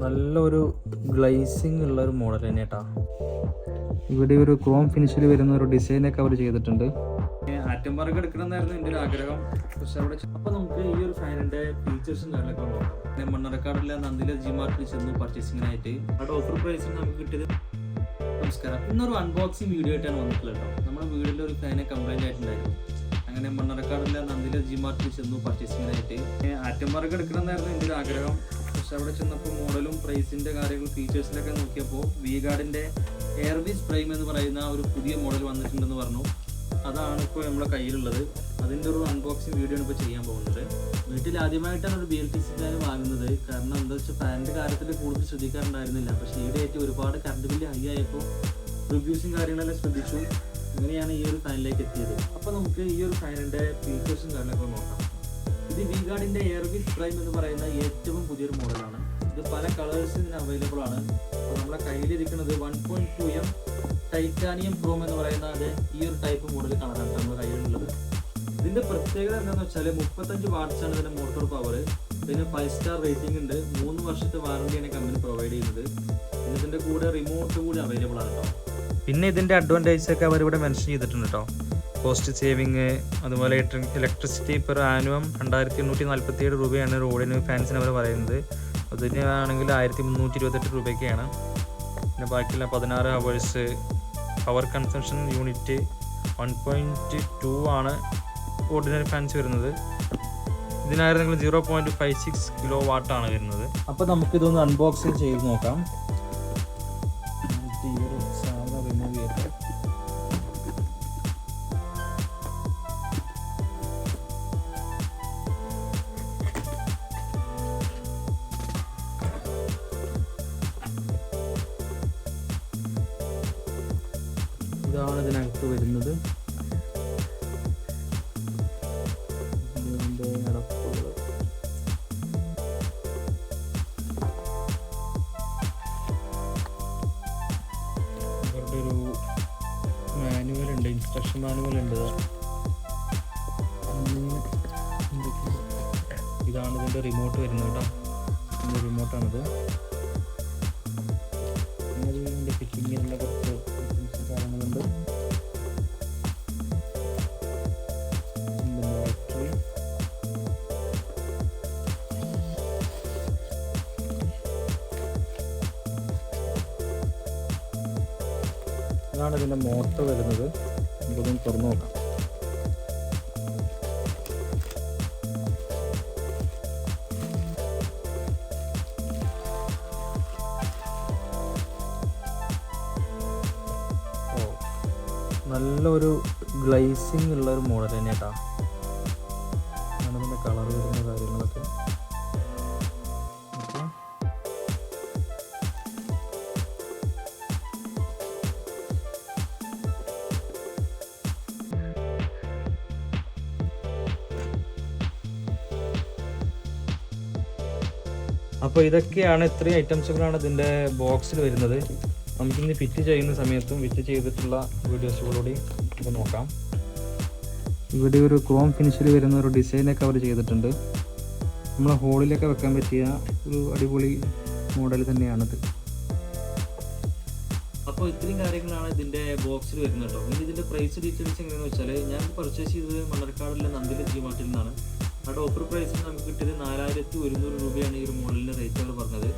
നല്ലൊരു ഗ്ലേസിങ് ഉള്ള ഒരു മോഡൽ തന്നെ കേട്ടോ. ഇവിടെ ഒരു ക്രോം ഫിനിഷിൽ വരുന്ന ഒരു ഡിസൈനൊക്കെ അവർ ചെയ്തിട്ടുണ്ട്. ആറ്റം വർക്ക് എടുക്കണമെന്നായിരുന്നു എൻ്റെ ഒരു ആഗ്രഹം. പക്ഷെ അവിടെ അപ്പോൾ നമുക്ക് ഈ ഒരു ഫാനിൻ്റെ ഫീച്ചേഴ്സും കാര്യങ്ങളൊക്കെ നോക്കാം. മണ്ണറക്കാടുള്ള നന്ദില ജിമാർട്ടിൽ ചെന്നു പർച്ചേസിങ്ങിനായിട്ട് അവിടെ ഓഫർ പ്രൈസിൽ നമുക്ക് കിട്ടിയത്. നമസ്കാരം, ഇന്നൊരു അൺബോക്സിങ് വീഡിയോ ആയിട്ടാണ് വന്നിട്ടുള്ളത് കേട്ടോ. നമ്മുടെ വീട്ടിൽ ഒരു ഫാന് കംപ്ലൈൻറ്റ് ആയിട്ടുണ്ടായിരുന്നു. അങ്ങനെ മണ്ണറക്കാടുള്ള നന്ദില ജിമാർട്ടിൽ ചെന്നു പർച്ചേസിങ്ങിനായിട്ട് ആറ്റം വർക്ക് എടുക്കണമെന്നായിരുന്നു എൻ്റെ ഒരു ആഗ്രഹം. പക്ഷെ അവിടെ ചെന്നപ്പോൾ മോഡലും പ്രൈസിൻ്റെ കാര്യങ്ങളും ഫീച്ചേഴ്സിലൊക്കെ നോക്കിയപ്പോൾ വി-ഗാർഡിൻ്റെ എയർവിസ് പ്രൈം എന്ന് പറയുന്ന ഒരു പുതിയ മോഡൽ വന്നിട്ടുണ്ടെന്ന് പറഞ്ഞു. അതാണ് ഇപ്പോൾ നമ്മുടെ കയ്യിലുള്ളത്. അതിൻ്റെ ഒരു അൺബോക്സിങ് വീഡിയോ ആണ് ഇപ്പോൾ ചെയ്യാൻ പോകുന്നത്. വീട്ടിൽ ആദ്യമായിട്ടാണ് ഒരു BLTC ഫാൻ വാങ്ങുന്നത്. കാരണം എന്താ വെച്ചാൽ ഫാനിൻ്റെ കാര്യത്തിൽ കൂടുതൽ ശ്രദ്ധിക്കാറുണ്ടായിരുന്നില്ല. പക്ഷേ ഈയിടെയായിട്ട് ഒരുപാട് കറണ്ട് ബില്ല് ഹൈ ആയപ്പോൾ റിവ്യൂസും കാര്യങ്ങളെല്ലാം ശ്രദ്ധിച്ചു. അങ്ങനെയാണ് ഈ ഒരു ഫാനിലേക്ക് എത്തിയത്. അപ്പോൾ നമുക്ക് ഈ ഒരു ഫാനിൻ്റെ ഫീച്ചേഴ്സും കാര്യങ്ങളൊക്കെ നോക്കാം. ഇത് വി-ഗാർഡിൻ്റെ എയർവിസ് പ്രൈം എന്ന് പറയുന്ന ഏറ്റവും പുതിയൊരു മോഡലാണ്. ഇത് പല കളേഴ്സ് ഇതിന് അവൈലബിൾ ആണ്. അപ്പോൾ നമ്മുടെ കയ്യിലിരിക്കുന്നത് 1.2M ടൈറ്റാനിയം ക്രോം എന്ന് പറയുന്ന ഈ ഒരു ടൈപ്പ് മോഡൽ കളറാണ് നമ്മുടെ കയ്യിലുള്ളത്. ഇതിൻ്റെ പ്രത്യേകത എന്താണെന്ന് വെച്ചാൽ 35 വാട്ട്സാണ് ഇതിൻ്റെ മോട്ടോർ പവർ. ഇതിന് 5 സ്റ്റാർ റേറ്റിംഗ് ഉണ്ട്. 3 വർഷത്തെ വാറണ്ടിയാണ് കമ്പനി പ്രൊവൈഡ് ചെയ്യുന്നത്. ഇതിൻ്റെ കൂടെ റിമോട്ട് കൂടി അവൈലബിൾ ആണ് കേട്ടോ. പിന്നെ ഇതിൻ്റെ അഡ്വാൻറ്റേജ് ഒക്കെ അവരിവിടെ മെൻഷൻ ചെയ്തിട്ടുണ്ട് കേട്ടോ. കോസ്റ്റ് സേവിങ്, അതുപോലെ ഇലക്ട്രിസിറ്റി പെർ ആനുവം 2847 രൂപയാണ് റോഡിന് ഫാൻസിന് അവർ പറയുന്നത്. അതിന് ആണെങ്കിൽ 1328 രൂപയ്ക്കാണ്. പിന്നെ ബാക്കിയുള്ള 16 ഹവേഴ്സ് പവർ കൺസംഷൻ യൂണിറ്റ് 1.2 ആണ് ഓർഡിനറി ഫാൻസ് വരുന്നത്. ഇതിനായിരുന്നെങ്കിൽ 0.56 കിലോ വാട്ടാണ് വരുന്നത്. അപ്പോൾ നമുക്കിതൊന്ന് അൺബോക്സിങ് ചെയ്ത് നോക്കാം. ഇതാണ് ഇതിനകത്ത് വരുന്നത്. ഇതിൻ്റെ അടപ്പുകൾ ഇവരുടെ ഒരു മാനുവൽ ഉണ്ട്, ഇൻസ്ട്രക്ഷൻ മാനുവൽ ഉണ്ട്. ഇതാണ് ഇതിൻ്റെ റിമോട്ട് വരുന്നത് കേട്ടോ. ഇതിൻ്റെ റിമോട്ടാണിത്. പിന്നെ ഇതിൻ്റെ ഫിറ്റിങ്ങിനുള്ള കുറച്ച് കാര്യങ്ങളുണ്ട്. ബാറ്ററി, ഇതാണ് ഇതിൻ്റെ മോട്ടർ വരുന്നത്. നമുക്കൊന്ന് തുറന്നു നോക്കാം. നല്ലൊരു ഗ്ലേസിങ് ഉള്ളൊരു മോഡൽ തന്നെ കേട്ടോ. ആണ് ഇതിൻ്റെ കളർ വരുന്ന കാര്യങ്ങളൊക്കെ. ഓക്കെ, അപ്പോൾ ഇതൊക്കെയാണ്, ഇത്രയും ഐറ്റംസുകളാണ് ഇതിൻ്റെ ബോക്സിൽ വരുന്നത്. നമുക്കിന്ന് ഫിറ്റ് ചെയ്യുന്ന സമയത്തും ഫിറ്റ് ചെയ്തിട്ടുള്ള വീഡിയോസുകളൂടെ നമുക്ക് നോക്കാം. ഇവിടെ ഒരു ക്രോം ഫിനിഷിൽ വരുന്ന ഒരു ഡിസൈനൊക്കെ അവർ ചെയ്തിട്ടുണ്ട്. നമ്മളെ ഹോളിലൊക്കെ വെക്കാൻ പറ്റിയ ഒരു അടിപൊളി മോഡൽ തന്നെയാണിത്. അപ്പോൾ ഇത്രയും കാര്യങ്ങളാണ് ഇതിൻ്റെ ബോക്സിൽ വരുന്നത് കേട്ടോ. ഇനി ഇതിൻ്റെ പ്രൈസ് ഡീറ്റെയിൽസ് എങ്ങനെയാണെന്ന് വെച്ചാൽ, ഞാൻ പർച്ചേസ് ചെയ്തത് മണ്ണർക്കാടുള്ള നന്ദില ജിമാർട്ടിൽ നിന്നാണ്. അവിടെ ഓഫർ പ്രൈസിൽ നമുക്ക് കിട്ടിയത് 4100 രൂപയാണ് ഈ ഒരു മോഡലിൻ്റെ റേറ്റ് അവർ പറഞ്ഞത്.